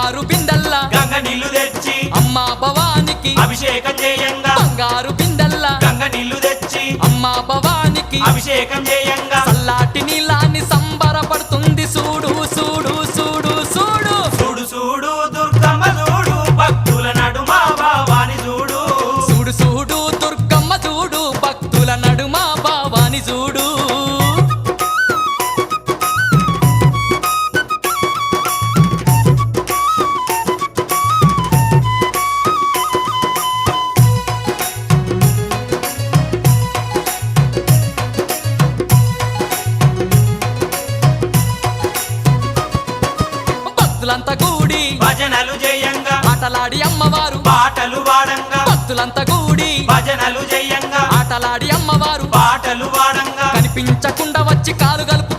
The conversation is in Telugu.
బంగారు బిందెల్లా గంగ నీళ్లు తెచ్చి అమ్మా భవానికి అభిషేకం చేయంగా బంగారు బిందెల్లా గంగ నీళ్లు తెచ్చి అమ్మా భవానికి అభిషేకం చేయంగా చల్లాటి నీళ్ళాన్ని సంబరపడుతుంది చూడు చూడు చూడు చూడు చూడు చూడు దుర్గమ్మ చూడు భక్తుల నడుమ భావాని చూడు చూడు చూడు దుర్గమ్మ చూడు భక్తుల నడుమ భావాని చూడు భక్తులంతా కూడి భజనలు చేయంగా ఆటలాడి అమ్మవారు పాటలు వాడంగా భక్తులంతా కూడి భజనలు చేయంగా ఆటలాడి అమ్మవారు పాటలు వాడంగా కనిపించకుండా వచ్చి కాలు గలుపు